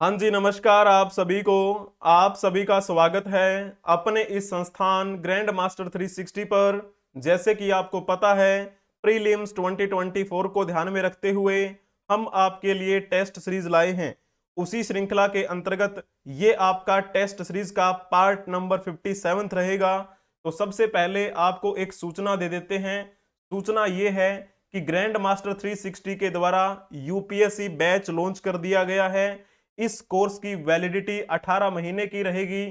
हाँ जी, नमस्कार आप सभी को। आप सभी का स्वागत है अपने इस संस्थान ग्रैंड मास्टर 360 पर। जैसे कि आपको पता है, प्रीलिम्स 2024 को ध्यान में रखते हुए हम आपके लिए टेस्ट सीरीज लाए हैं। उसी श्रृंखला के अंतर्गत ये आपका टेस्ट सीरीज का पार्ट नंबर 57 रहेगा। तो सबसे पहले आपको एक सूचना दे देते हैं। सूचना ये है कि ग्रैंड मास्टर 360 के द्वारा यूपीएससी बैच लॉन्च कर दिया गया है। इस कोर्स की वैलिडिटी 18 महीने की रहेगी,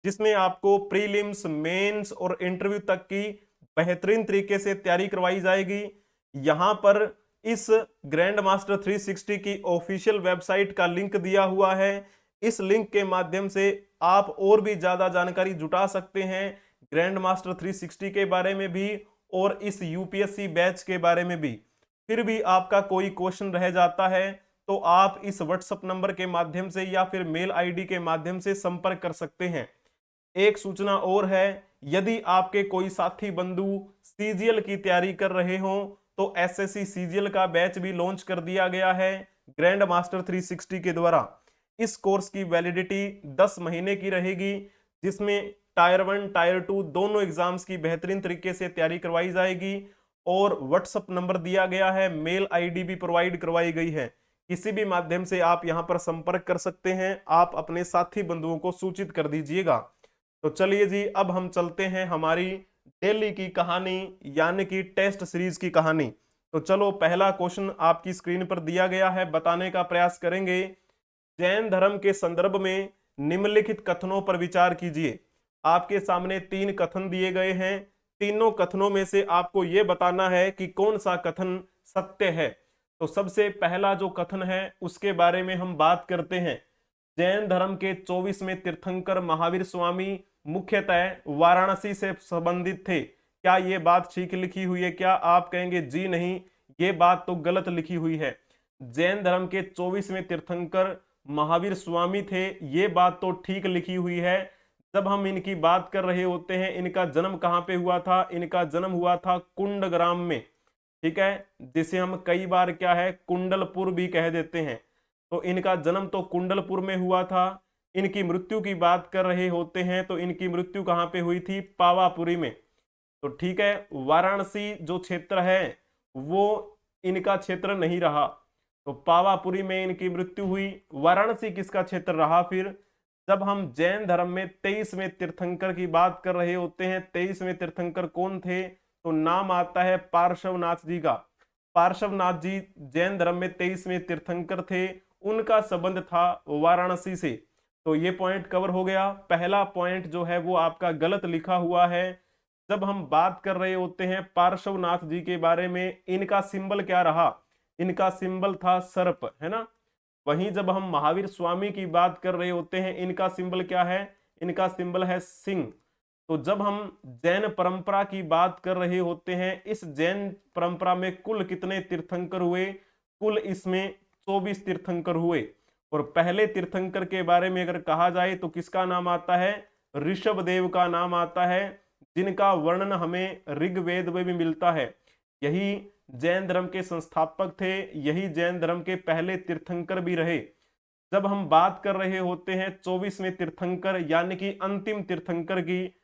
जिसमें आपको प्रीलिम्स, मेंस और इंटरव्यू तक की बेहतरीन तरीके से तैयारी करवाई जाएगी। यहां पर इस ग्रैंड मास्टर 360 की ऑफिशियल वेबसाइट का लिंक दिया हुआ है। इस लिंक के माध्यम से आप और भी ज्यादा जानकारी जुटा सकते हैं ग्रैंड मास्टर 360 के बारे में भी और इस यूपीएससी बैच के बारे में भी। फिर भी आपका कोई क्वेश्चन रह जाता है तो आप इस व्हाट्सएप नंबर के माध्यम से या फिर मेल आईडी के माध्यम से संपर्क कर सकते हैं। एक सूचना और है, यदि आपके कोई साथी बंधु सीजीएल की तैयारी कर रहे हो तो एसएससी सीजीएल का बैच भी लॉन्च कर दिया गया है ग्रैंड मास्टर 360 के द्वारा। इस कोर्स की वैलिडिटी 10 महीने की रहेगी, जिसमें टायर 1 टायर 2 दोनों एग्जाम्स की बेहतरीन तरीके से तैयारी करवाई जाएगी। और व्हाट्सएप नंबर दिया गया है, मेल आईडी भी प्रोवाइड करवाई गई है। किसी भी माध्यम से आप यहां पर संपर्क कर सकते हैं। आप अपने साथी बंधुओं को सूचित कर दीजिएगा। तो चलिए जी, अब हम चलते हैं हमारी डेली की कहानी यानी कि टेस्ट सीरीज की कहानी। तो चलो, पहला क्वेश्चन आपकी स्क्रीन पर दिया गया है, बताने का प्रयास करेंगे। जैन धर्म के संदर्भ में निम्नलिखित कथनों पर विचार कीजिए। आपके सामने 3 कथन दिए गए हैं। तीनों कथनों में से आपको यह बताना है कि कौन सा कथन सत्य है। तो सबसे पहला जो कथन है उसके बारे में हम बात करते हैं। जैन धर्म के 24वें तीर्थंकर महावीर स्वामी मुख्यतः वाराणसी से संबंधित थे। क्या ये बात ठीक लिखी हुई है? क्या आप कहेंगे जी नहीं, ये बात तो गलत लिखी हुई है। जैन धर्म के 24वें तीर्थंकर महावीर स्वामी थे, ये बात तो ठीक लिखी हुई है। जब हम इनकी बात कर रहे होते हैं, इनका जन्म कहाँ पे हुआ था? इनका जन्म हुआ था कुंडग्राम में, ठीक है, जिसे हम कई बार क्या है, कुंडलपुर भी कह देते हैं। तो इनका जन्म तो कुंडलपुर में हुआ था। इनकी मृत्यु की बात कर रहे होते हैं तो इनकी मृत्यु कहाँ पे हुई थी? पावापुरी में। तो ठीक है, वाराणसी जो क्षेत्र है वो इनका क्षेत्र नहीं रहा, तो पावापुरी में इनकी मृत्यु हुई। वाराणसी किसका क्षेत्र रहा फिर? जब हम जैन धर्म में 23वें तीर्थंकर की बात कर रहे होते हैं, 23वें तीर्थंकर कौन थे? तो नाम आता है पार्श्वनाथ जी का। पार्श्वनाथ जी जैन धर्म में 23वें तीर्थंकर थे, उनका संबंध था वाराणसी से। तो ये पॉइंट कवर हो गया। पहला पॉइंट जो है वो आपका गलत लिखा हुआ है। जब हम बात कर रहे होते हैं पार्श्वनाथ जी के बारे में, इनका सिंबल क्या रहा? इनका सिंबल था सर्प, है ना। वहीं जब हम महावीर स्वामी की बात कर रहे होते हैं, इनका सिंबल क्या है? इनका सिंबल है सिंह। तो जब हम जैन परंपरा की बात कर रहे होते हैं, इस जैन परंपरा में कुल कितने तीर्थंकर हुए? कुल इसमें 24 तीर्थंकर हुए। और पहले तीर्थंकर के बारे में अगर कहा जाए तो किसका नाम आता है? ऋषभदेव का नाम आता है, जिनका वर्णन हमें ऋग्वेद में भी मिलता है। यही जैन धर्म के संस्थापक थे, यही जैन धर्म के पहले तीर्थंकर भी रहे। जब हम बात कर रहे होते हैं 24वें तीर्थंकर यानी कि अंतिम तीर्थंकर की,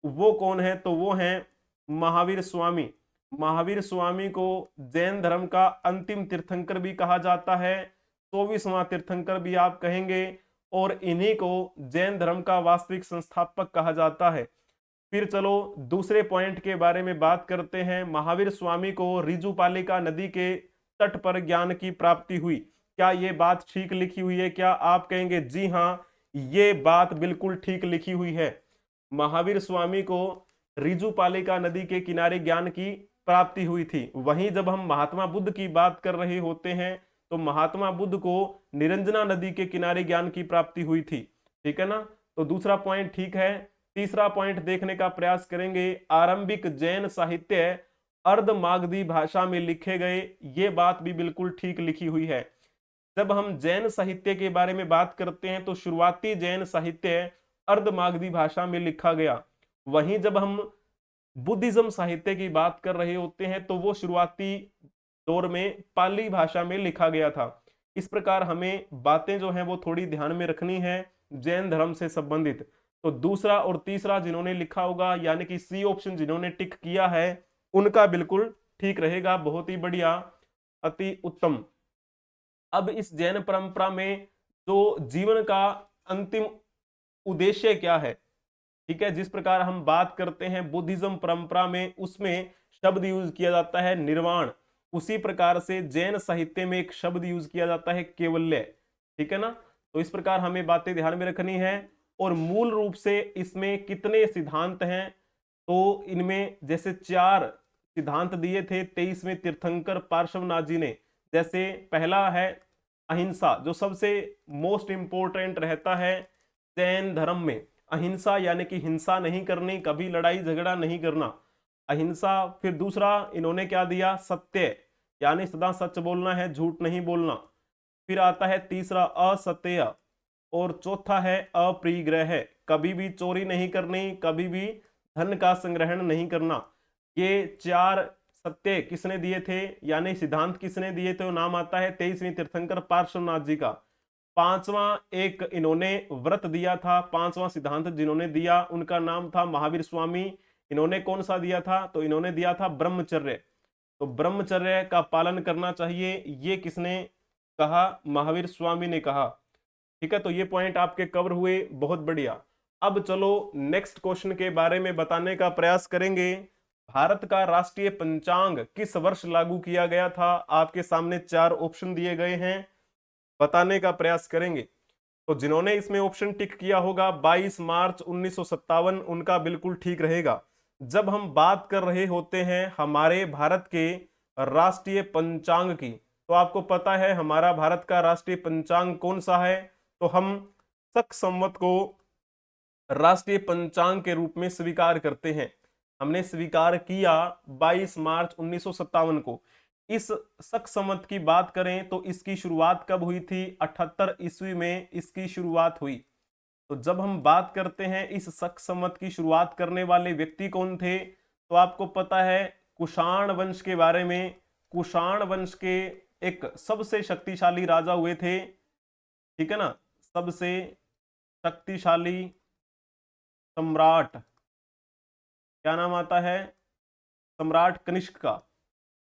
वो कौन है? तो वो हैं महावीर स्वामी। महावीर स्वामी को जैन धर्म का अंतिम तीर्थंकर भी कहा जाता है, 24वां तीर्थंकर भी आप कहेंगे, और इन्हीं को जैन धर्म का वास्तविक संस्थापक कहा जाता है। फिर चलो दूसरे पॉइंट के बारे में बात करते हैं। महावीर स्वामी को रिजुपालिका नदी के तट पर ज्ञान की प्राप्ति हुई। क्या ये बात ठीक लिखी हुई है? क्या आप कहेंगे जी हाँ, ये बात बिल्कुल ठीक लिखी हुई है। महावीर स्वामी को रिजुपालिका नदी के किनारे ज्ञान की प्राप्ति हुई थी। वहीं जब हम महात्मा बुद्ध की बात कर रहे होते हैं तो महात्मा बुद्ध को निरंजना नदी के किनारे ज्ञान की प्राप्ति हुई थी। ठीक है ना। तो दूसरा पॉइंट ठीक है। तीसरा पॉइंट देखने का प्रयास करेंगे। आरंभिक जैन साहित्य अर्धमागधी भाषा में लिखे गए, ये बात भी बिल्कुल ठीक लिखी हुई है। जब हम जैन साहित्य के बारे में बात करते हैं तो शुरुआती जैन साहित्य अर्धमागधी भाषा में लिखा गया। वहीं जब हम बुद्धिज्म साहित्य की बात कर रहे होते हैं तो वो शुरुआती दौर में पाली भाषा में लिखा गया था। इस प्रकार हमें बातें जो हैं वो थोड़ी ध्यान में रखनी है जैन धर्म से संबंधित। तो दूसरा और तीसरा जिन्होंने लिखा होगा, यानी कि सी ऑप्शन जिन्होंने टिक किया है, उनका बिल्कुल ठीक रहेगा। बहुत ही बढ़िया, अति उत्तम। अब इस जैन परंपरा में जो जीवन का अंतिम उद्देश्य क्या है, ठीक है, जिस प्रकार हम बात करते हैं बुद्धिज्म परंपरा में, उसमें शब्द यूज किया जाता है निर्वाण, उसी प्रकार से जैन साहित्य में एक शब्द यूज किया जाता है केवल्य। ठीक है ना। तो इस प्रकार हमें बातें ध्यान में रखनी है। और मूल रूप से इसमें कितने सिद्धांत हैं, तो इनमें जैसे 4 सिद्धांत दिए थे 23वें तीर्थंकर पार्श्वनाथ जी ने। जैसे पहला है अहिंसा, जो सबसे मोस्ट इंपोर्टेंट रहता है जैन धर्म में। अहिंसा यानी कि हिंसा नहीं करनी, कभी लड़ाई झगड़ा नहीं करना, अहिंसा। फिर दूसरा इन्होंने क्या दिया, सत्य, यानी सदा सच बोलना है, झूठ नहीं बोलना। फिर आता है तीसरा असत्य, और चौथा है अप्रियग्रह, कभी भी चोरी नहीं करनी, कभी भी धन का संग्रहण नहीं करना। ये 4 सत्य किसने दिए थे, यानी सिद्धांत किसने दिए थे, वो नाम आता है 23वें तीर्थंकर पार्श्वनाथ जी का। पांचवा एक इन्होंने व्रत दिया था, पांचवा सिद्धांत जिन्होंने दिया उनका नाम था महावीर स्वामी। इन्होंने कौन सा दिया था, तो इन्होंने दिया था ब्रह्मचर्य। तो ब्रह्मचर्य का पालन करना चाहिए, ये किसने कहा, महावीर स्वामी ने कहा। ठीक है, तो ये पॉइंट आपके कवर हुए, बहुत बढ़िया। अब चलो नेक्स्ट क्वेश्चन के बारे में बताने का प्रयास करेंगे। भारत का राष्ट्रीय पंचांग किस वर्ष लागू किया गया था, आपके सामने 4 ऑप्शन दिए गए हैं, बताने का प्रयास करेंगे। तो जिन्होंने इसमें ऑप्शन टिक किया होगा 22 मार्च 1957, उनका बिल्कुल ठीक रहेगा। जब हम बात कर रहे होते हैं हमारे भारत के राष्ट्रीय पंचांग की, तो आपको पता है हमारा भारत का राष्ट्रीय पंचांग कौन सा है, तो हम शक संवत को राष्ट्रीय पंचांग के रूप में स्वीकार करते हैं। हमने स्वीकार किया 22 मार्च 1957 को। इस शक संवत की बात करें तो इसकी शुरुआत कब हुई थी, 78 ईस्वी में इसकी शुरुआत हुई। तो जब हम बात करते हैं इस शक संवत की शुरुआत करने वाले व्यक्ति कौन थे, तो आपको पता है कुषाण वंश के बारे में। कुषाण वंश के एक सबसे शक्तिशाली राजा हुए थे, ठीक है ना, सबसे शक्तिशाली सम्राट, क्या नाम आता है, सम्राट कनिष्क का।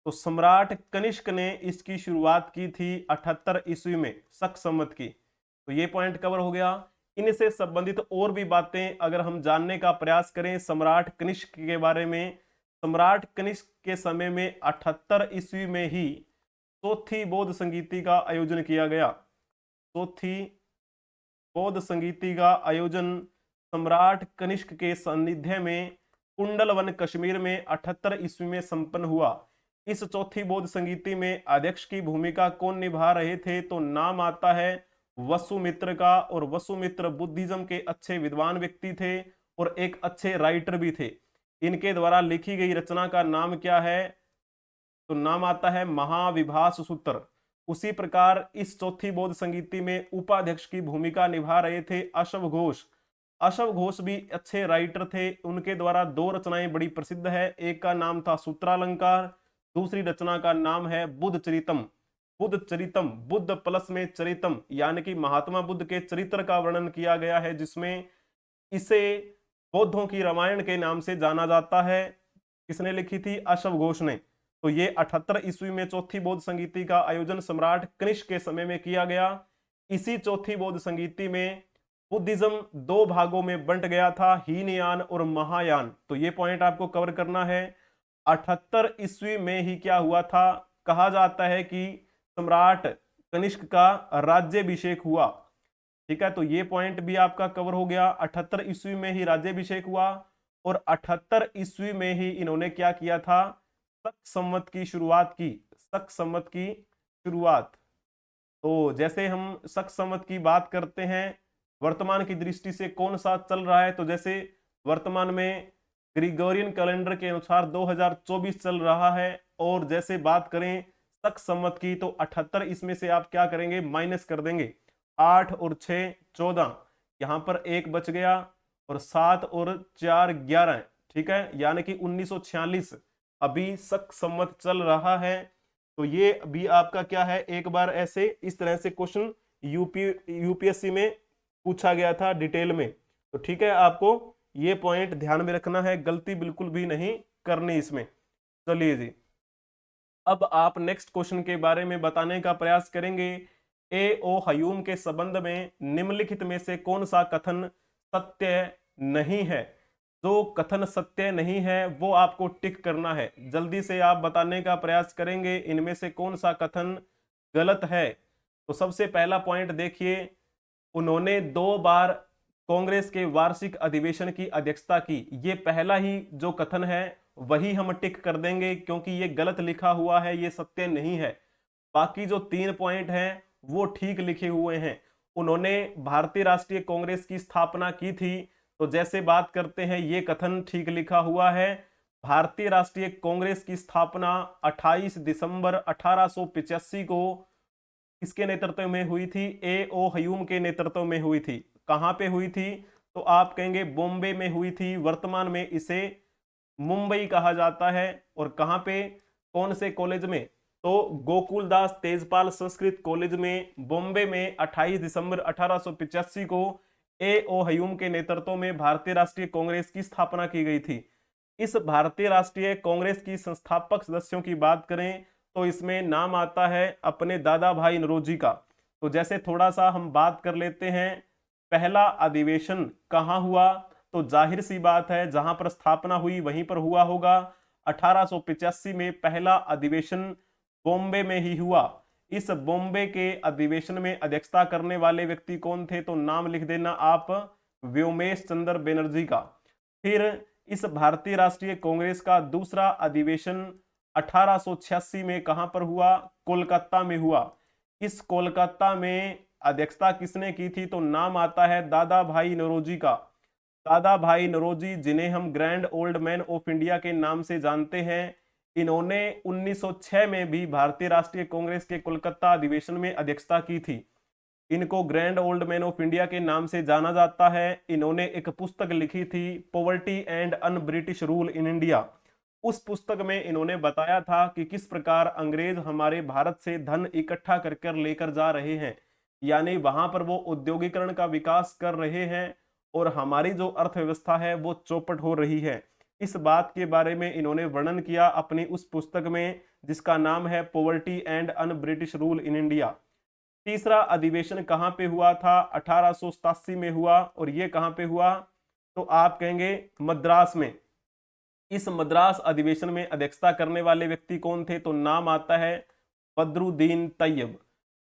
तो सम्राट कनिष्क ने इसकी शुरुआत की थी 78 ईस्वी में शक संवत की। तो ये पॉइंट कवर हो गया। इनसे संबंधित और भी बातें अगर हम जानने का प्रयास करें सम्राट कनिष्क के बारे में, सम्राट कनिष्क के समय में 78 ईस्वी में ही चौथी बौद्ध संगीति का आयोजन किया गया। चौथी बौद्ध संगीति का आयोजन सम्राट कनिष्क के सानिध्य में कुंडलवन कश्मीर में 78 ईस्वी में संपन्न हुआ। इस चौथी बौद्ध संगीति में अध्यक्ष की भूमिका कौन निभा रहे थे, तो नाम आता है वसुमित्र का। और वसुमित्र बुद्धिज्म के अच्छे विद्वान व्यक्ति थे और एक अच्छे राइटर भी थे। इनके द्वारा लिखी गई रचना का नाम क्या है, तो नाम आता है महाविभास सूत्र। उसी प्रकार इस चौथी बौद्ध संगीति में उपाध्यक्ष की भूमिका निभा रहे थे अशव घोष। अशव घोष भी अच्छे राइटर थे। उनके द्वारा 2 रचनाएं बड़ी प्रसिद्ध है, एक का नाम था सूत्रालंकार, दूसरी रचना का नाम है बुद्ध चरितम। बुद्ध चरितम, बुद्ध प्लस में चरितम, यानी कि महात्मा बुद्ध के चरित्र का वर्णन किया गया है, जिसमें इसे बौद्धों की रामायण के नाम से जाना जाता है। किसने लिखी थी, अशव घोष ने। तो ये 78 ईस्वी में चौथी बौद्ध संगीति का आयोजन सम्राट कनिष्क के समय में किया गया। इसी चौथी बौद्ध संगीति में बुद्धिज्म 2 भागों में बंट गया था, हीनयान और महायान। तो ये पॉइंट आपको कवर करना है। 78 ईस्वी में ही क्या हुआ था, कहा जाता है कि सम्राट कनिष्क का राज्याभिषेक हुआ। ठीक है, तो ये पॉइंट भी आपका कवर हो गया। 78 ईस्वी में ही राज्याभिषेक हुआ और 78 ईस्वी में ही इन्होंने क्या किया था, शक संवत की शुरुआत की। शक संवत की शुरुआत, तो जैसे हम शक संवत की बात करते हैं वर्तमान की दृष्टि से कौन सा चल रहा है, तो जैसे वर्तमान में ग्रिगोरियन कैलेंडर के अनुसार 2024 चल रहा है। और जैसे बात करें शक संवत की, तो 78 इसमें से आप क्या करेंगे, माइनस कर देंगे। 8 और 6 14, यहां पर 1 बच गया, और 7 और 4 11, ठीक है, यानी कि 1946 अभी शक संवत चल रहा है। तो ये भी आपका क्या है, एक बार ऐसे इस तरह से क्वेश्चन यूपीएससी में पूछा गया था डिटेल में। तो ठीक है, आपको ये पॉइंट ध्यान में रखना है, गलती बिल्कुल भी नहीं करनी इसमें। चलिए जी, अब आप नेक्स्ट क्वेश्चन के बारे में बताने का प्रयास करेंगे। ए ओ हयूम के संबंध में निम्नलिखित में से कौन सा कथन सत्य नहीं है? जो कथन सत्य नहीं है वो आपको टिक करना है, जल्दी से आप बताने का प्रयास करेंगे इनमें से कौन सा कथन गलत है। तो सबसे पहला पॉइंट देखिए, उन्होंने 2 बार कांग्रेस के वार्षिक अधिवेशन की अध्यक्षता की। ये पहला ही जो कथन है वही हम टिक कर देंगे, क्योंकि ये गलत लिखा हुआ है, ये सत्य नहीं है। बाकी जो 3 पॉइंट हैं वो ठीक लिखे हुए हैं। उन्होंने भारतीय राष्ट्रीय कांग्रेस की स्थापना की थी, तो जैसे बात करते हैं ये कथन ठीक लिखा हुआ है। भारतीय राष्ट्रीय कांग्रेस की स्थापना 28 दिसंबर 1885 को किसके नेतृत्व में हुई थी? ए ओ हयूम के नेतृत्व में हुई थी। कहां पे हुई थी? तो आप कहेंगे बॉम्बे में हुई थी। वर्तमान में इसे मुंबई कहा जाता है। और कहां पे, कौन से कॉलेज में? तो गोकुलदास तेजपाल संस्कृत कॉलेज में बॉम्बे में 28 दिसंबर 1885 को ए ओ हयूम के नेतृत्व में भारतीय राष्ट्रीय कांग्रेस की स्थापना की गई थी। इस भारतीय राष्ट्रीय कांग्रेस की संस्थापक सदस्यों की बात करें तो इसमें नाम आता है अपने दादा भाई नौरोजी का। तो जैसे थोड़ा सा हम बात कर लेते हैं, पहला अधिवेशन कहाँ हुआ? तो जाहिर सी बात है जहां पर स्थापना हुई वहीं पर हुआ होगा। 1885 में पहला अधिवेशन बॉम्बे में ही हुआ। इस बॉम्बे के अधिवेशन में अध्यक्षता करने वाले व्यक्ति कौन थे? तो नाम लिख देना आप, व्योमेश चंद्र बनर्जी का। फिर इस भारतीय राष्ट्रीय कांग्रेस का दूसरा अधिवेशन 1886 में कहां पर हुआ? कोलकाता में हुआ। इस कोलकाता में अध्यक्षता किसने की थी? तो नाम आता है दादा भाई नौरोजी का। दादा भाई नौरोजी, जिन्हें हम grand old man of India के नाम से जानते हैं, इन्होंने 1906 में भी भारतीय राष्ट्रीय कांग्रेस के कोलकाता अधिवेशन में अध्यक्षता की थी। इनको grand old man of India के नाम से जाना जाता है। इन्होंने एक पुस्तक लिखी थी, poverty and un British rule in India. उस पुस्तक में इन्होंने बताया था कि किस प्रकार अंग्रेज हमारे भारत से धन इकट्ठा कर कर लेकर जा रहे हैं, यानी वहां पर वो औद्योगिकरण का विकास कर रहे हैं और हमारी जो अर्थव्यवस्था है वो चौपट हो रही है। इस बात के बारे में इन्होंने वर्णन किया अपनी उस पुस्तक में, जिसका नाम है poverty and un British rule in India. तीसरा अधिवेशन कहां पे हुआ था? 1887 में हुआ। और ये कहां पे हुआ? तो आप कहेंगे मद्रास में। इस मद्रास अधिवेशन में अध्यक्षता करने वाले व्यक्ति कौन थे? तो नाम आता है बदरुद्दीन तैयब।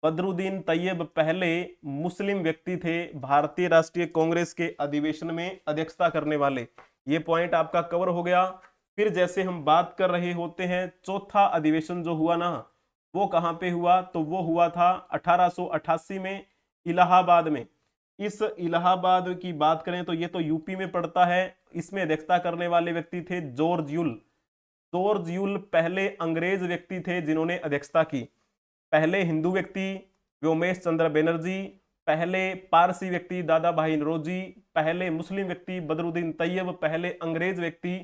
बदरुद्दीन तैयब पहले मुस्लिम व्यक्ति थे भारतीय राष्ट्रीय कांग्रेस के अधिवेशन में अध्यक्षता करने वाले। ये पॉइंट आपका कवर हो गया। फिर जैसे हम बात कर रहे होते हैं, चौथा अधिवेशन जो हुआ ना, वो कहां पे हुआ? तो वो हुआ था 1888 में इलाहाबाद में। इस इलाहाबाद की बात करें तो ये तो यूपी में पड़ता है। इसमें अध्यक्षता करने वाले व्यक्ति थे जॉर्ज यूल। जॉर्ज यूल पहले अंग्रेज व्यक्ति थे जिन्होंने अध्यक्षता की। पहले हिंदू व्यक्ति व्योमेश चंद्र बनर्जी, पहले पारसी व्यक्ति दादा भाई नौरोजी, पहले मुस्लिम व्यक्ति बदरुद्दीन तैयब, पहले अंग्रेज व्यक्ति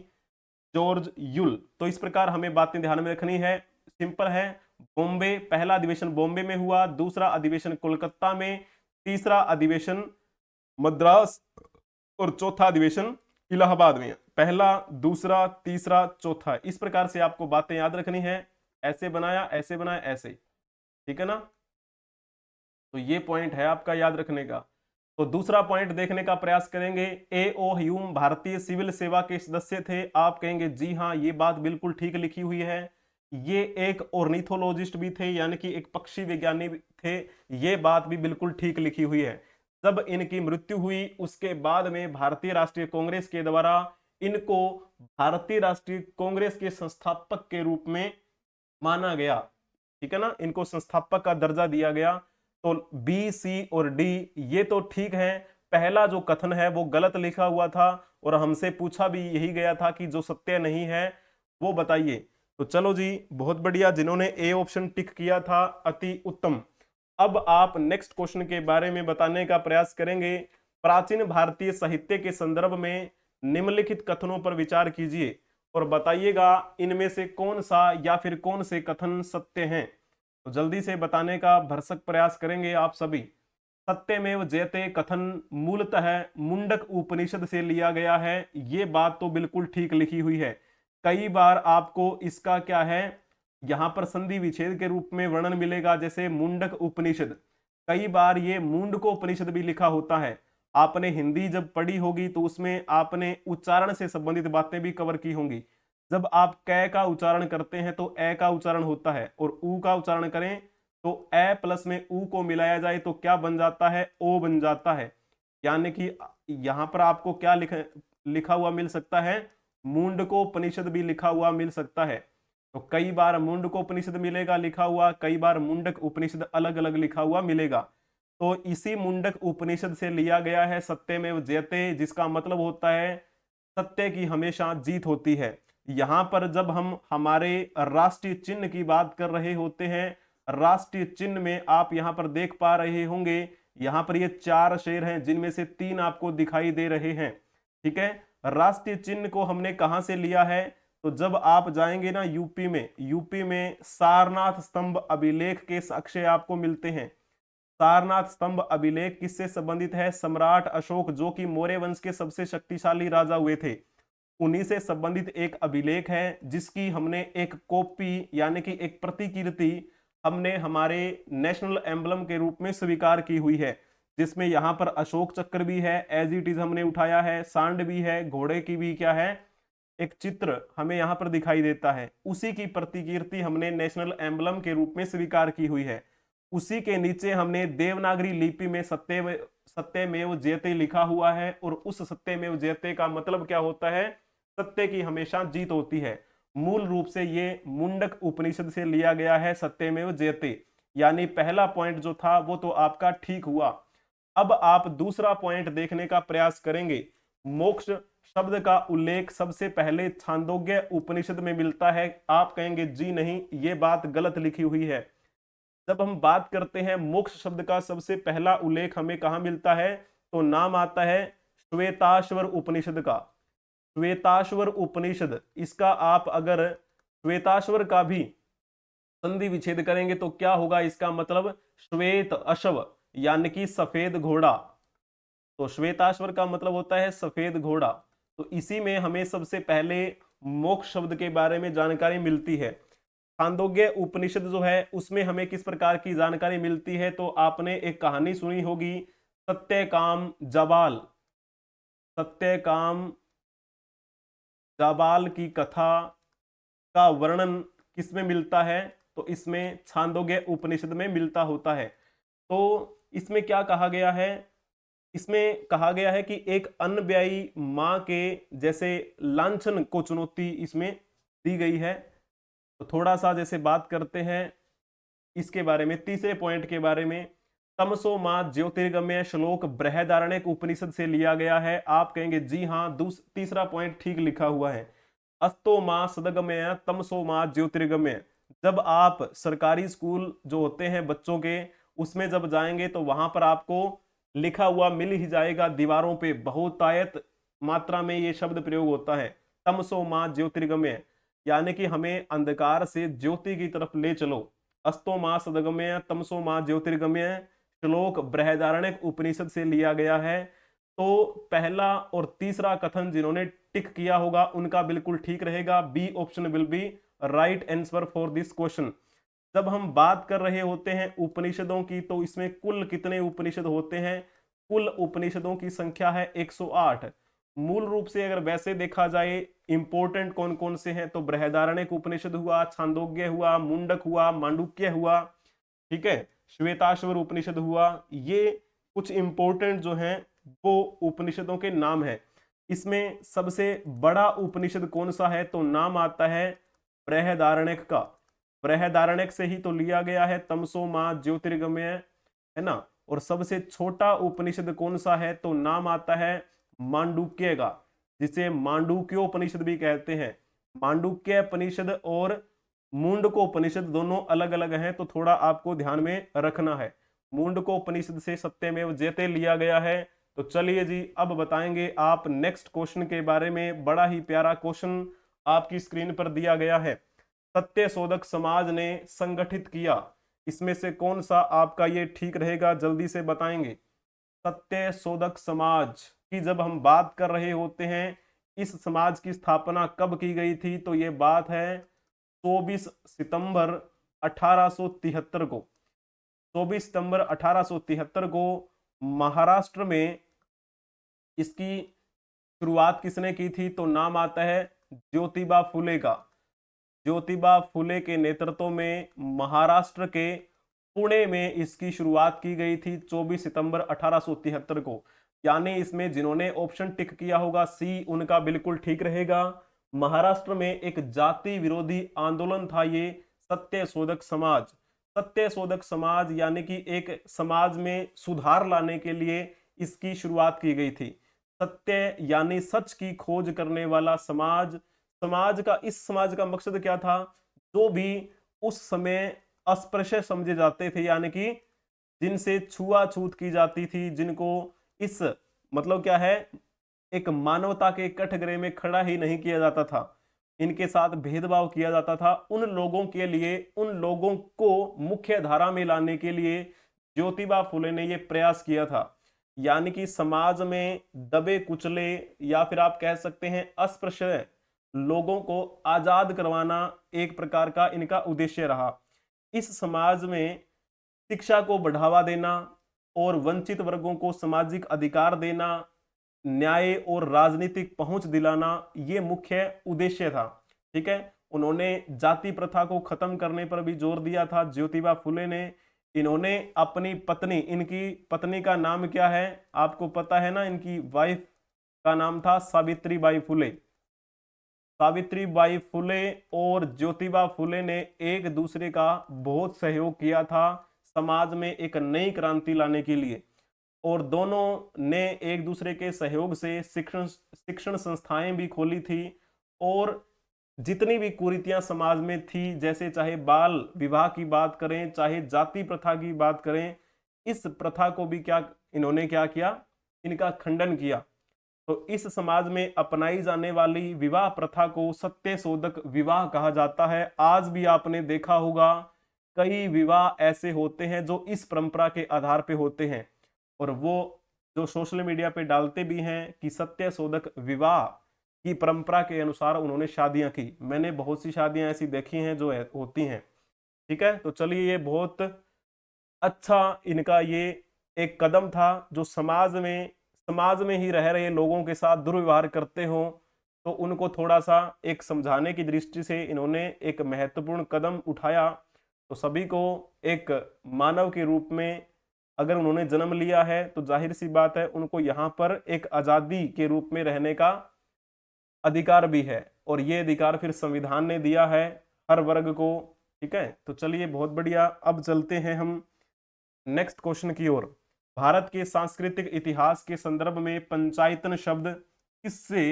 जॉर्ज यूल। तो इस प्रकार हमें बातें ध्यान में रखनी है। सिंपल है, बॉम्बे, पहला अधिवेशन बॉम्बे में हुआ, दूसरा अधिवेशन कोलकाता में, तीसरा अधिवेशन मद्रास और चौथा अधिवेशन इलाहाबाद में। पहला, दूसरा, तीसरा, चौथा, इस प्रकार से आपको बातें याद रखनी है। ऐसे बनाया, ऐसे बनाया, ऐसे, ठीक है ना? तो ये पॉइंट है आपका याद रखने का। तो दूसरा पॉइंट देखने का प्रयास करेंगे। ए ओ ह्यूम भारतीय सिविल सेवा के सदस्य थे। आप कहेंगे जी हाँ, ये बात बिल्कुल ठीक लिखी हुई है। ये एक ऑर्निथोलॉजिस्ट भी थे, यानी कि एक पक्षी विज्ञानी थे। ये बात भी बिल्कुल ठीक लिखी हुई है। जब इनकी मृत्यु हुई उसके बाद में भारतीय राष्ट्रीय कांग्रेस के द्वारा इनको भारतीय राष्ट्रीय कांग्रेस के संस्थापक के रूप में माना गया, ठीक है ना? इनको संस्थापक का दर्जा दिया गया। तो बी, सी और डी ये तो ठीक है। पहला जो कथन है वो गलत लिखा हुआ था और हमसे पूछा भी यही गया था कि जो सत्य नहीं है वो बताइए। तो चलो जी, बहुत बढ़िया, जिन्होंने ए ऑप्शन टिक किया था अति उत्तम। अब आप नेक्स्ट क्वेश्चन के बारे में बताने का प्रयास करेंगे। प्राचीन भारतीय साहित्य के संदर्भ में निम्नलिखित कथनों पर विचार कीजिए। और बताइएगा इनमें से कौन सा या फिर कौन से कथन सत्य हैं। तो जल्दी से बताने का भरसक प्रयास करेंगे आप सभी। सत्यमेव जयते कथन मूलतः मुंडक उपनिषद से लिया गया है, ये बात तो बिल्कुल ठीक लिखी हुई है। कई बार आपको इसका क्या है, यहां पर संधि विच्छेद के रूप में वर्णन मिलेगा, जैसे मुंडक उपनिषद। कई बार ये मुंडको उपनिषद भी लिखा होता है। आपने हिंदी जब पढ़ी होगी तो उसमें आपने उच्चारण से संबंधित बातें भी कवर की होंगी। जब आप क का उच्चारण करते हैं तो ए का उच्चारण होता है, और ऊ का उच्चारण करें तो ए प्लस में ऊ को मिलाया जाए तो क्या बन जाता है, ओ बन जाता है। यानी कि यहां पर आपको क्या लिखा हुआ मिल सकता है, मुंडको उपनिषद भी लिखा हुआ मिल सकता है। तो कई बार मुंडको उपनिषद मिलेगा लिखा हुआ, कई बार मुंडक उपनिषद अलग अलग लिखा हुआ मिलेगा। तो इसी मुंडक उपनिषद से लिया गया है सत्यमेव जयते, जिसका मतलब होता है सत्य की हमेशा जीत होती है। यहां पर जब हम हमारे राष्ट्रीय चिन्ह की बात कर रहे होते हैं, राष्ट्रीय चिन्ह में आप यहां पर देख पा रहे होंगे, यहां पर ये 4 शेर हैं जिनमें से 3 आपको दिखाई दे रहे हैं। ठीक है, राष्ट्रीय चिन्ह को हमने कहां से लिया है, तो जब आप जाएंगे ना यूपी में सारनाथ स्तंभ अभिलेख के साक्ष्य आपको मिलते हैं। सारनाथ स्तंभ अभिलेख किससे संबंधित है, सम्राट अशोक जो कि मौर्य वंश के सबसे शक्तिशाली राजा हुए थे, उन्हीं से संबंधित एक अभिलेख है, जिसकी हमने एक कॉपी यानी कि एक प्रतिकृति हमने हमारे नेशनल एम्बलम के रूप में स्वीकार की हुई है, जिसमें यहां पर अशोक चक्र भी है, एज इट इज हमने उठाया है, सांड भी है, घोड़े की भी क्या है एक चित्र हमें यहां पर दिखाई देता है। उसी की प्रतिकीर्ति हमने नेशनल एम्बलम के रूप में स्वीकार की हुई है। उसी के नीचे हमने देवनागरी लिपि में सत्यमेव जयते लिखा हुआ है, और उस सत्यमेव जयते का मतलब क्या होता है, सत्य की हमेशा जीत होती है। मूल रूप से ये मुंडक उपनिषद से लिया गया है सत्यमेव जयते। यानी पहला पॉइंट जो था वो तो आपका ठीक हुआ। अब आप दूसरा पॉइंट देखने का प्रयास करेंगे। मोक्ष शब्द का उल्लेख सबसे पहले छांदोग्य उपनिषद में मिलता है। आप कहेंगे जी नहीं, ये बात गलत लिखी हुई है। जब हम बात करते हैं मोक्ष शब्द का सबसे पहला उल्लेख हमें कहां मिलता है, तो नाम आता है श्वेताश्वर उपनिषद का। श्वेताश्वर उपनिषद, इसका आप अगर श्वेताश्वर का भी संधि विच्छेद करेंगे तो क्या होगा, इसका मतलब श्वेत अश्व यानी कि सफेद घोड़ा। तो श्वेताश्वर का मतलब होता है सफेद घोड़ा। तो इसी में हमें सबसे पहले मोक्ष शब्द के बारे में जानकारी मिलती है। छांदोग्य उपनिषद जो है उसमें हमें किस प्रकार की जानकारी मिलती है, तो आपने एक कहानी सुनी होगी, सत्यकाम जाबाल। सत्यकाम जाबाल की कथा का वर्णन किसमें मिलता है, तो इसमें छांदोग्य उपनिषद में मिलता होता है। तो इसमें क्या कहा गया है, इसमें कहा गया है कि एक अनब्यायी मां के जैसे लांछन को चुनौती इसमें दी गई है। तो थोड़ा सा जैसे बात करते हैं इसके बारे में, तीसरे पॉइंट के बारे में। तमसो मां ज्योतिर्गम्य श्लोक बृहदारण्यक उपनिषद से लिया गया है। आप कहेंगे जी हाँ, तीसरा पॉइंट ठीक लिखा हुआ है। अस्तो मां सदगम्य तमसो मां ज्योतिर्गम्य। जब आप सरकारी स्कूल जो होते हैं बच्चों के, उसमें जब जाएंगे तो वहां पर आपको लिखा हुआ मिल ही जाएगा दीवारों पे, बहुतायत मात्रा में ये शब्द प्रयोग होता है, तमसो मां ज्योतिर्गम्य, यानी कि हमें अंधकार से ज्योति की तरफ ले चलो। अस्तो मां सदगम्य तमसो मां ज्योतिर्गम्य श्लोक बृहदारण्यक उपनिषद से लिया गया है। तो पहला और तीसरा कथन जिन्होंने टिक किया होगा उनका बिल्कुल ठीक रहेगा, B option will be right answer for this question. जब हम बात कर रहे होते हैं उपनिषदों की, तो इसमें कुल कितने उपनिषद होते हैं, कुल उपनिषदों की संख्या है 108। मूल रूप से अगर वैसे देखा जाए इंपॉर्टेंट कौन कौन से हैं, तो बृहदारण्यक उपनिषद हुआ, छांदोग्य हुआ, मुंडक हुआ, मांडुक्य हुआ, ठीक है, श्वेताश्वर उपनिषद हुआ। ये कुछ इंपॉर्टेंट जो हैं वो उपनिषदों के नाम है। इसमें सबसे बड़ा उपनिषद कौन सा है, तो नाम आता है बृहदारण्यक का। बृहदारण्यक से ही तो लिया गया है तमसो मां ज्योतिर्गम्य, है ना। और सबसे छोटा उपनिषद कौन सा है, तो नाम आता है मांडुक्य का, जिसे मांडुक्योपनिषद भी कहते हैं। मांडुक्य उपनिषद और मुंडकोपनिषद दोनों अलग अलग हैं, तो थोड़ा आपको ध्यान में रखना है। मुंडकोपनिषद से सत्यमेव जयते लिया गया है। तो चलिए जी, अब बताएंगे आप नेक्स्ट क्वेश्चन के बारे में। बड़ा ही प्यारा क्वेश्चन आपकी स्क्रीन पर दिया गया है। सत्यशोधक समाज ने संगठित किया, इसमें से कौन सा आपका ये ठीक रहेगा, जल्दी से बताएंगे। सत्यशोधक समाज की जब हम बात कर रहे होते हैं, इस समाज की स्थापना कब की गई थी, तो ये बात है 24 सितंबर 1873 को। 24 सितंबर 1873 को महाराष्ट्र में इसकी शुरुआत किसने की थी, तो नाम आता है ज्योतिबा फुले का। ज्योतिबा फुले के नेतृत्व में महाराष्ट्र के पुणे में इसकी शुरुआत की गई थी 24 सितंबर 1873 को। यानी इसमें जिन्होंने ऑप्शन टिक किया होगा सी, उनका बिल्कुल ठीक रहेगा। महाराष्ट्र में एक जाति विरोधी आंदोलन था ये सत्यशोधक समाज। सत्यशोधक समाज यानी कि एक समाज में सुधार लाने के लिए इसकी शुरुआत की गई थी। सत्य यानी सच की खोज करने वाला समाज। इस समाज का मकसद क्या था, जो भी उस समय अस्पृश्य समझे जाते थे, यानी कि जिनसे छुआछूत की जाती थी, जिनको इस मतलब क्या है, एक मानवता के कटघरे में खड़ा ही नहीं किया जाता था, इनके साथ भेदभाव किया जाता था, उन लोगों के लिए, उन लोगों को मुख्य धारा में लाने के लिए ज्योतिबा फुले ने यह प्रयास किया था। यानी कि समाज में दबे कुचले या फिर आप कह सकते हैं अस्पृश्य लोगों को आजाद करवाना एक प्रकार का इनका उद्देश्य रहा। इस समाज में शिक्षा को बढ़ावा देना और वंचित वर्गों को सामाजिक अधिकार देना, न्याय और राजनीतिक पहुंच दिलाना, ये मुख्य उद्देश्य था। ठीक है, उन्होंने जाति प्रथा को खत्म करने पर भी जोर दिया था ज्योतिबा फुले ने। इन्होंने अपनी पत्नी, इनकी पत्नी का नाम क्या है आपको पता है ना, इनकी वाइफ का नाम था सावित्रीबाई फुले। सावित्रीबाई फुले और ज्योतिबा फुले ने एक दूसरे का बहुत सहयोग किया था समाज में एक नई क्रांति लाने के लिए, और दोनों ने एक दूसरे के सहयोग से शिक्षण संस्थाएं भी खोली थी। और जितनी भी कुरीतियां समाज में थी, जैसे चाहे बाल विवाह की बात करें, चाहे जाति प्रथा की बात करें, इस प्रथा को भी इन्होंने क्या किया, इनका खंडन किया। तो इस समाज में अपनाई जाने वाली विवाह प्रथा को सत्यशोधक विवाह कहा जाता है। आज भी आपने देखा होगा कई विवाह ऐसे होते हैं जो इस परंपरा के आधार पे होते हैं, और वो जो सोशल मीडिया पे डालते भी हैं कि सत्यशोधक विवाह की परंपरा के अनुसार उन्होंने शादियां की। मैंने बहुत सी शादियां ऐसी देखी हैं जो होती हैं। ठीक है, तो चलिए, ये बहुत अच्छा इनका ये एक कदम था जो समाज में ही रह रहे लोगों के साथ दुर्व्यवहार करते हो, तो उनको थोड़ा सा एक समझाने की दृष्टि से इन्होंने एक महत्वपूर्ण कदम उठाया। तो सभी को एक मानव के रूप में अगर उन्होंने जन्म लिया है तो जाहिर सी बात है उनको यहाँ पर एक आजादी के रूप में रहने का अधिकार भी है, और ये अधिकार फिर संविधान ने दिया है हर वर्ग को। ठीक है, तो चलिए बहुत बढ़िया, अब चलते हैं हम नेक्स्ट क्वेश्चन की ओर। भारत के सांस्कृतिक इतिहास के संदर्भ में पंचायतन शब्द किससे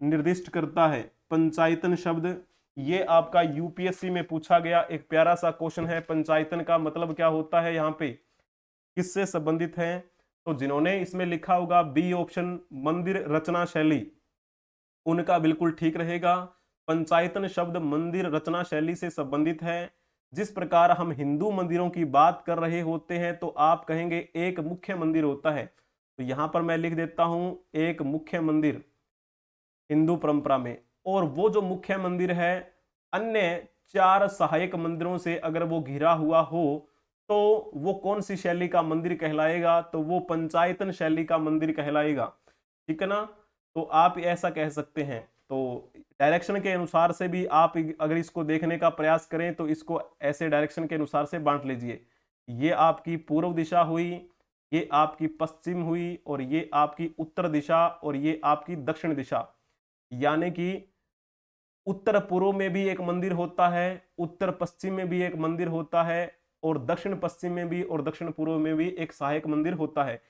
निर्दिष्ट करता है? पंचायतन शब्द ये आपका यूपीएससी में पूछा गया एक प्यारा सा क्वेश्चन है। पंचायतन का मतलब क्या होता है, यहाँ पे किससे संबंधित है? तो जिन्होंने इसमें लिखा होगा बी ऑप्शन मंदिर रचना शैली, उनका बिल्कुल ठीक रहेगा। पंचायतन शब्द मंदिर रचना शैली से संबंधित है। जिस प्रकार हम हिंदू मंदिरों की बात कर रहे होते हैं तो आप कहेंगे एक मुख्य मंदिर होता है, तो यहां पर मैं लिख देता हूं एक मुख्य मंदिर हिंदू परंपरा में, और वो जो मुख्य मंदिर है अन्य 4 सहायक मंदिरों से अगर वो घिरा हुआ हो तो वो कौन सी शैली का मंदिर कहलाएगा? तो वो पंचायतन शैली का मंदिर कहलाएगा। ठीक है ना, तो आप ऐसा कह सकते हैं। तो डायरेक्शन के अनुसार से भी आप अगर इसको देखने का प्रयास करें तो इसको ऐसे डायरेक्शन के अनुसार से बांट लीजिए। ये आपकी पूर्व दिशा हुई, ये आपकी पश्चिम हुई, और ये आपकी उत्तर दिशा, और ये आपकी दक्षिण दिशा। यानी कि उत्तर पूर्व में भी एक मंदिर होता है, उत्तर पश्चिम में भी एक मंदिर होता है, और दक्षिण पश्चिम में भी और दक्षिण पूर्व में भी एक सहायक मंदिर होता है।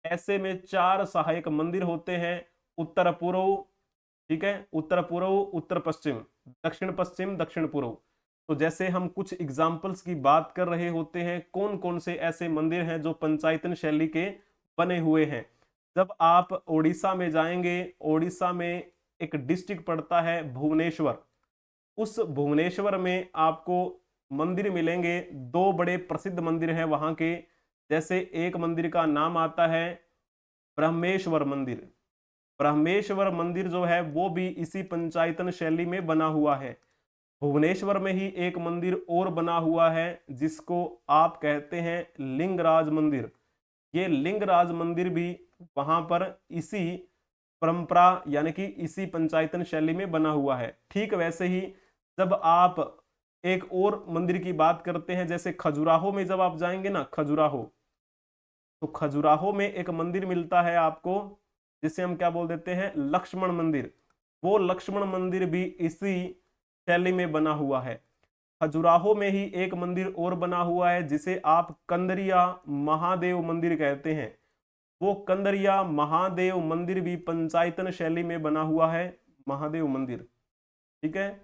ऐसे में 4 सहायक मंदिर होते हैं, उत्तर पूर्व, ठीक है, उत्तर पूर्व, उत्तर पश्चिम, दक्षिण पश्चिम, दक्षिण पूर्व। तो जैसे हम कुछ एग्जाम्पल्स की बात कर रहे होते हैं, कौन कौन से ऐसे मंदिर हैं जो पंचायतन शैली के बने हुए हैं। जब आप ओडिशा में जाएंगे, ओडिशा में एक डिस्ट्रिक्ट पड़ता है भुवनेश्वर, उस भुवनेश्वर में आपको मंदिर मिलेंगे, दो बड़े प्रसिद्ध मंदिर हैं वहां के। जैसे एक मंदिर का नाम आता है ब्रह्मेश्वर मंदिर। ब्रह्मेश्वर मंदिर जो है वो भी इसी पंचायतन शैली में बना हुआ है। भुवनेश्वर में ही एक मंदिर और बना हुआ है जिसको आप कहते हैं लिंगराज मंदिर। ये लिंगराज मंदिर भी वहां पर इसी परंपरा यानी कि इसी पंचायतन शैली में बना हुआ है। ठीक वैसे ही जब आप एक और मंदिर की बात करते हैं, जैसे खजुराहो में जब आप जाएंगे ना, खजुराहो, तो खजुराहो में एक मंदिर मिलता है आपको जिसे हम क्या बोल देते हैं, लक्ष्मण मंदिर। वो लक्ष्मण मंदिर भी इसी शैली में बना हुआ है। खजुराहो में ही एक मंदिर और बना हुआ है जिसे आप कंदरिया महादेव मंदिर कहते हैं। वो कंदरिया महादेव मंदिर भी पंचायतन शैली में बना हुआ है, महादेव मंदिर। ठीक है।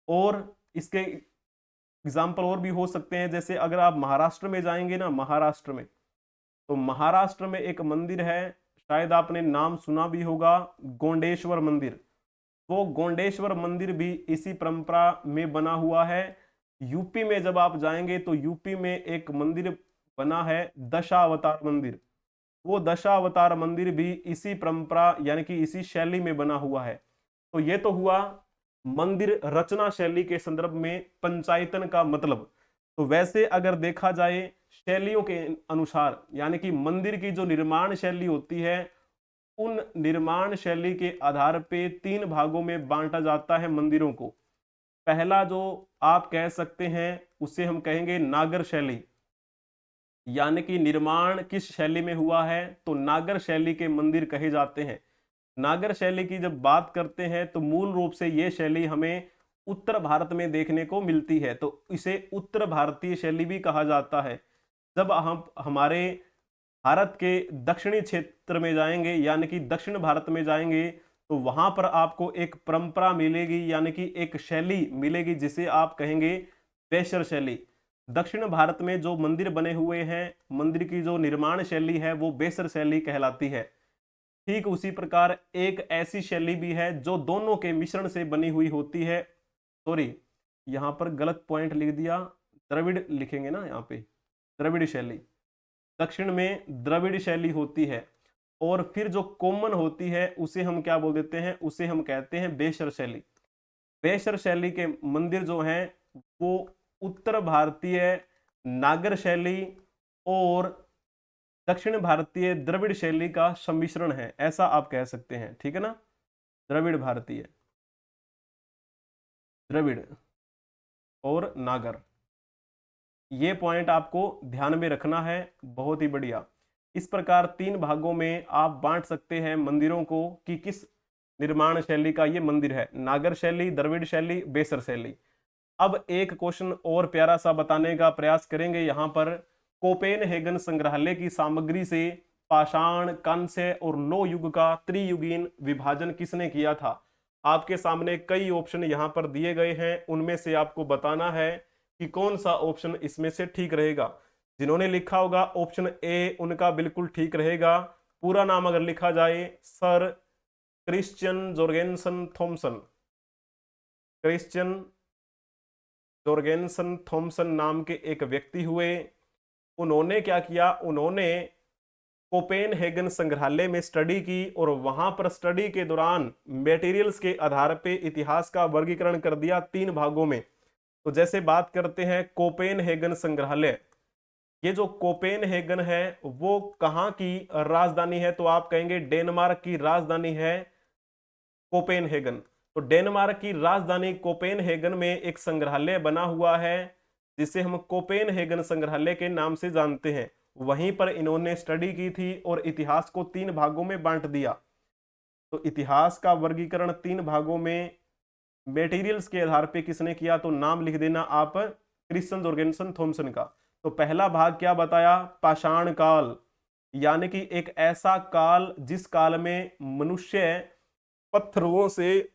और इसके एग्जाम्पल और भी हो सकते हैं, जैसे अगर आप महाराष्ट्र में जाएंगे ना, महाराष्ट्र में, तो महाराष्ट्र में एक मंदिर है, शायद आपने नाम सुना भी होगा, गोंडेश्वर मंदिर। वो गोंडेश्वर मंदिर भी इसी परंपरा में बना हुआ है। यूपी में जब आप जाएंगे तो यूपी में एक मंदिर बना है दशावतार मंदिर। वो दशावतार मंदिर भी इसी परंपरा यानी कि इसी शैली में बना हुआ है। तो ये तो हुआ मंदिर रचना शैली के संदर्भ में पंचायतन का मतलब। तो वैसे अगर देखा जाए शैलियों के अनुसार, यानी कि मंदिर की जो निर्माण शैली होती है, उन निर्माण शैली के आधार पे तीन भागों में बांटा जाता है मंदिरों को। पहला जो आप कह सकते हैं उसे हम कहेंगे नागर शैली, यानी कि निर्माण किस शैली में हुआ है, तो नागर शैली के मंदिर कहे जाते हैं। नागर शैली की जब बात करते हैं तो मूल रूप से ये शैली हमें उत्तर भारत में देखने को मिलती है, तो इसे उत्तर भारतीय शैली भी कहा जाता है। जब हम हमारे भारत के दक्षिणी क्षेत्र में जाएंगे यानी कि दक्षिण भारत में जाएंगे तो वहां पर आपको एक परंपरा मिलेगी, यानी कि एक शैली मिलेगी जिसे आप कहेंगे बेसर शैली। दक्षिण भारत में जो मंदिर बने हुए हैं, मंदिर की जो निर्माण शैली है वो बेसर शैली कहलाती है। ठीक उसी प्रकार एक ऐसी शैली भी है जो दोनों के मिश्रण से बनी हुई होती है। सॉरी, यहां पर गलत पॉइंट लिख दिया, द्रविड़ लिखेंगे ना यहाँ पे, द्रविड़ शैली। दक्षिण में द्रविड़ शैली होती है और फिर जो कॉमन होती है उसे हम क्या बोल देते हैं, उसे हम कहते हैं बेसर शैली। बेसर शैली के मंदिर जो हैं वो उत्तर भारतीय नागर शैली और दक्षिण भारतीय द्रविड़ शैली का सम्मिश्रण है, ऐसा आप कह सकते हैं। ठीक है ना, द्रविड़ भारतीय, द्रविड़ और नागर, ये पॉइंट आपको ध्यान में रखना है। बहुत ही बढ़िया। इस प्रकार तीन भागों में आप बांट सकते हैं मंदिरों को कि किस निर्माण शैली का ये मंदिर है, नागर शैली, द्रविड़ शैली, बेसर शैली। अब एक क्वेश्चन और प्यारा सा बताने का प्रयास करेंगे यहाँ पर। कोपेनहेगन संग्रहालय की सामग्री से पाषाण, कांस्य और लौह युग का त्रियुगीन विभाजन किसने किया था? आपके सामने कई ऑप्शन यहाँ पर दिए गए हैं, उनमें से आपको बताना है कि कौन सा ऑप्शन इसमें से ठीक रहेगा। जिन्होंने लिखा होगा ऑप्शन ए, उनका बिल्कुल ठीक रहेगा। पूरा नाम अगर लिखा जाए, sir Christian Jorgensen Thomsen, Christian Jorgensen Thomsen नाम के एक व्यक्ति हुए। उन्होंने क्या किया, उन्होंने कोपेनहेगन संग्रहालय में स्टडी की और वहां पर स्टडी के दौरान मटेरियल्स के आधार पे इतिहास का वर्गीकरण कर दिया तीन भागों में। तो जैसे बात करते हैं कोपेनहेगन संग्रहालय, ये जो कोपेनहेगन है वो कहाँ की राजधानी है, तो आप कहेंगे डेनमार्क की राजधानी है कोपेनहेगन। तो डेनमार्क की राजधानी कोपेनहेगन में एक संग्रहालय बना हुआ है जिसे हम कोपेनहेगन संग्रहालय के नाम से जानते हैं। वहीं पर इन्होंने स्टडी की थी और इतिहास को तीन भागों में बांट दिया। तो इतिहास का वर्गीकरण तीन भागों में मटेरियल्स के आधार पे किसने किया, तो नाम लिख देना आप क्रिश्चियन जोर्गेनसन थॉमसन का। तो पहला भाग क्या बताया, पाषाण काल, यानी कि एक ऐसा काल जिस काल में मनुष्य पत्थरों से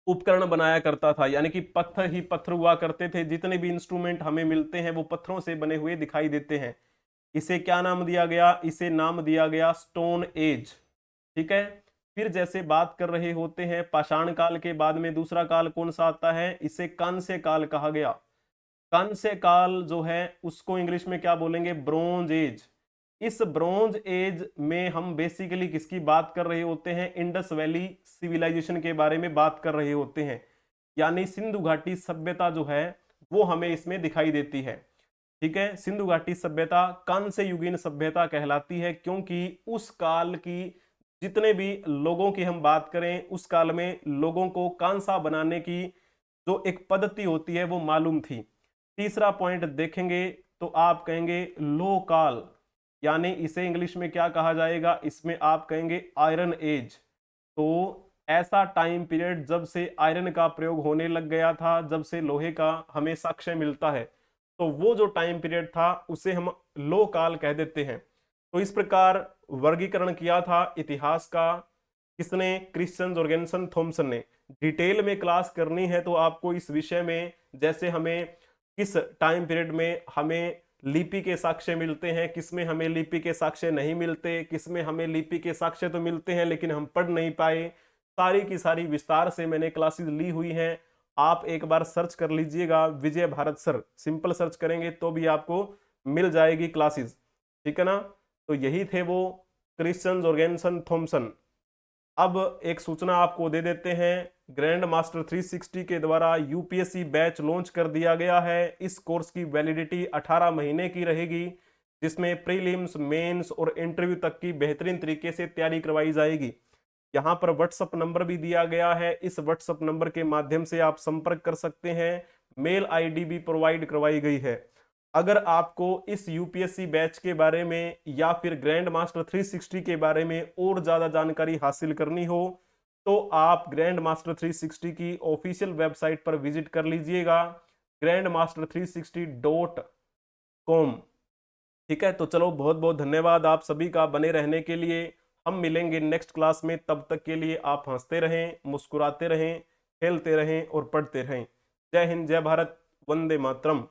उपकरण बनाया करता था, यानी कि पत्थर ही पत्थर हुआ करते थे। जितने भी इंस्ट्रूमेंट हमें मिलते हैं वो पत्थरों से बने हुए दिखाई देते हैं। इसे क्या नाम दिया गया, इसे नाम दिया गया स्टोन एज। ठीक है, फिर जैसे बात कर रहे होते हैं पाषाण काल के बाद में दूसरा काल कौन सा आता है, इसे कांस्य काल कहा गया। कांस्य काल जो है उसको इंग्लिश में क्या बोलेंगे, ब्रोंज एज। इस ब्रोंज एज में हम बेसिकली किसकी बात कर रहे होते हैं, इंडस वैली सिविलाइजेशन के बारे में बात कर रहे होते हैं। यानी सिंधु घाटी सभ्यता जो है वो हमें इसमें दिखाई देती है। ठीक है, सिंधु घाटी सभ्यता कांस्य युगीन सभ्यता कहलाती है, क्योंकि उस काल की जितने भी लोगों की हम बात करें, उस काल में लोगों को कांसा बनाने की जो एक पद्धति होती है वो मालूम थी। तीसरा पॉइंट देखेंगे तो आप कहेंगे लो काल, यानी इसे इंग्लिश में क्या कहा जाएगा, इसमें आप कहेंगे आयरन एज। तो ऐसा टाइम पीरियड जब से आयरन का प्रयोग होने लग गया था, जब से लोहे का हमें साक्ष्य मिलता है, तो वो जो टाइम पीरियड था उसे हम लो काल कह देते हैं। तो इस प्रकार वर्गीकरण किया था इतिहास का किसने, क्रिश्चियन जॉर्गेनसन थॉमसन ने। डिटेल में क्लास करनी है तो आपको इस विषय में, जैसे हमें किस टाइम पीरियड में हमें लिपि के साक्ष्य मिलते हैं, किसमें हमें लिपि के साक्ष्य नहीं मिलते, किसमें हमें लिपि के साक्ष्य तो मिलते हैं लेकिन हम पढ़ नहीं पाए, सारी की सारी विस्तार से मैंने क्लासेस ली हुई हैं। आप एक बार सर्च कर लीजिएगा विजय भारत सर, सिंपल सर्च करेंगे तो भी आपको मिल जाएगी क्लासेस। ठीक है ना। तो यही थे वो क्रिश्चियन जॉर्गेनसन थॉमसन। अब एक सूचना आपको दे देते हैं, ग्रैंड मास्टर 360 के द्वारा यूपीएससी बैच लॉन्च कर दिया गया है। इस कोर्स की वैलिडिटी 18 महीने की रहेगी, जिसमें प्रीलिम्स, मेंस और इंटरव्यू तक की बेहतरीन तरीके से तैयारी करवाई जाएगी। यहाँ पर व्हाट्सअप नंबर भी दिया गया है, इस व्हाट्सअप नंबर के माध्यम से आप संपर्क कर सकते हैं। मेल आईडी भी प्रोवाइड करवाई गई है। अगर आपको इस यूपीएससी बैच के बारे में या फिर ग्रैंड मास्टर 360 के बारे में और ज्यादा जानकारी हासिल करनी हो तो आप ग्रैंड मास्टर 360 की ऑफिशियल वेबसाइट पर विजिट कर लीजिएगा, grandmaster360.com। ठीक है, तो चलो बहुत बहुत धन्यवाद आप सभी का बने रहने के लिए। हम मिलेंगे नेक्स्ट क्लास में, तब तक के लिए आप हंसते रहें, मुस्कुराते रहें, खेलते रहें और पढ़ते रहें। जय हिंद, जय भारत, वंदे मातरम।